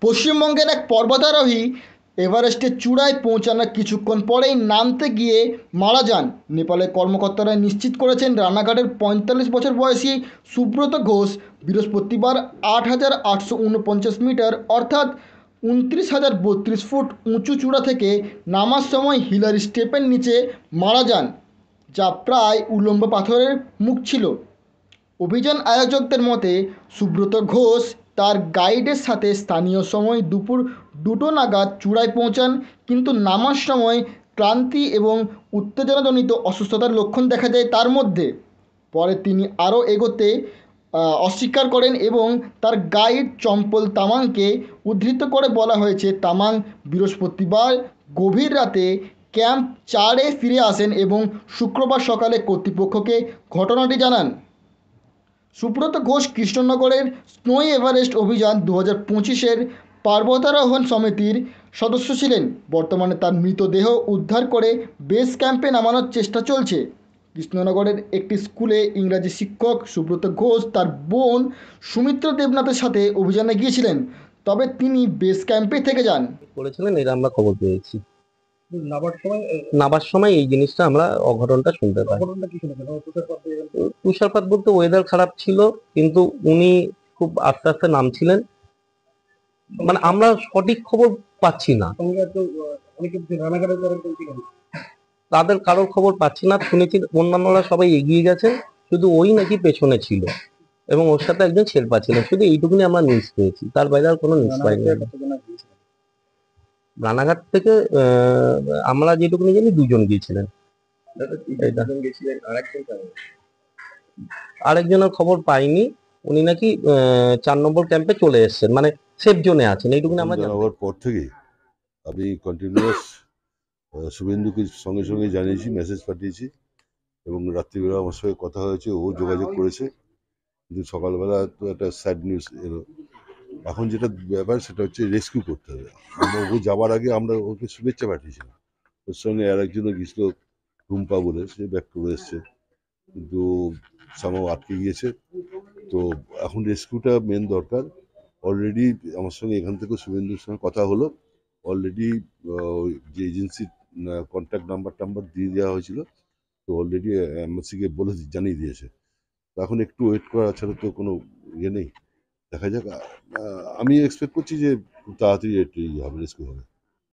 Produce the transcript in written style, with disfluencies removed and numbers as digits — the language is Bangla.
পশ্চিমবঙ্গের এক পর্বতারোহী এভারেস্টের চূড়ায় পৌঁছানোর কিছুক্ষণ পরেই নামতে গিয়ে মারা যান। নেপালের কর্মকর্তারা নিশ্চিত করেছেন রানাঘাটের ৪৫ বছর বয়সী সুব্রত ঘোষ বৃহস্পতিবার ৮,৮৪৯ মিটার অর্থাৎ ২৯,০৩২ ফুট উঁচু চূড়া থেকে নামার সময় হিলারি স্টেপের নিচে মারা যান, যা প্রায় উল্লম্ব পাথরের মুখ ছিল। অভিযান আয়োজকদের মতে সুব্রত ঘোষ তার গাইডের সাথে স্থানীয় সময় দুপুর ২টো নাগাদ চূড়ায় পৌঁছান, কিন্তু নামার সময় ক্লান্তি এবং উত্তেজনাজনিত অসুস্থতার লক্ষণ দেখা যায় তার মধ্যে। পরে তিনি আরও এগোতে অস্বীকার করেন এবং তার গাইড চম্পল তামাংকে উদ্ধৃত করে বলা হয়েছে, তামাং বৃহস্পতিবার গভীর রাতে ক্যাম্প ৪-এ ফিরে আসেন এবং শুক্রবার সকালে কর্তৃপক্ষকে ঘটনাটি জানান। সুব্রত ঘোষ কৃষ্ণনগরের স্নোই এভারেস্ট অভিযান ২০২৫-এর পর্বতারোহণ সমিতির সদস্য ছিলেন। বর্তমানে তার মৃতদেহ উদ্ধার করে বেস ক্যাম্পে নামানোর চেষ্টা চলছে। কৃষ্ণনগরের একটি স্কুলে ইংরাজি শিক্ষক সুব্রত ঘোষ তার বোন সুমিত্রা দেবনাথের সাথে অভিযানে গিয়েছিলেন, তবে তিনি বেস ক্যাম্পে থেকে যান। করেছিলেন এটা আমরা খবর পেয়েছি। নাবার সময় নাবার সময় এই জিনিসটা আমরা অঘটনটা শুনতে পাই। অঘটনটা কি শুনেছেন? তুষারপাত হয়ে গেল। তুষারপাত বলতে ওয়েদার খারাপ ছিল, কিন্তু উনি খুব আস্তে আস্তে নামছিলেন। মানে আমরা সঠিক খবর পাচ্ছি না, সঙ্গে তো অনেকে রানাঘাটের যারা ছিলেন। তাদের কারোর খবর পাচ্ছি না। শুনেছি অন্যান্যরা সবাই এগিয়ে গেছে, শুধু ওই নাকি পেছনে ছিল এবং ওর সাথে একজন শেরপা ছিলেন। শুধু এইটুকুনি আমরা নিউজ পেয়েছি, তার বাইরে আর কোনো নিউজ পাইনি। রানাঘাট থেকে আমরা যেটুকুনি জানি দুজন গিয়েছিলেন। আরেকজনের খবর পাইনি, উনি নাকি ৪ নম্বর ক্যাম্পে চলে এসেছেন, মানে সেফ জোনে আছেন, এইটুকুনি আমরা জানি। জানাবার পর থেকে আমি কন্টিনিউয়াস শুভেন্দুকে সঙ্গে সঙ্গে জানিয়েছি, মেসেজ পাঠিয়েছি এবং রাত্রিবেলা আমার সঙ্গে কথা হয়েছে, ও যোগাযোগ করেছে, কিন্তু সকালবেলা তো একটা স্যাড নিউজ এলো। এখন যেটা ব্যাপার সেটা হচ্ছে রেস্কিউ করতে হবে। ও যাবার আগে আমরা ওকে শুভেচ্ছা পাঠিয়েছিলাম। ওর সঙ্গে আর একজনও গিয়েছিল, রুম্পা বলে, সে ব্যাক করে এসছে, কিন্তু সামাও আটকে গিয়েছে। তো এখন রেস্কিউটা মেন দরকার। অলরেডি আমার সঙ্গে এখান থেকে শুভেন্দুর সঙ্গে কথা হলো, অলরেডি যে এজেন্সির কন্ট্যাক্ট নাম্বার দিয়ে দেওয়া হয়েছিল, তো অলরেডি এমএসসিকে বলে জানিয়ে দিয়েছে। তো এখন একটু ওয়েট করা ছাড়া তো কোনো ইয়ে নেই, দেখা যাক। আমি এক্সপেক্ট করছি যে খুব তাড়াতাড়ি একটু হবে, রেস্কিউ হবে।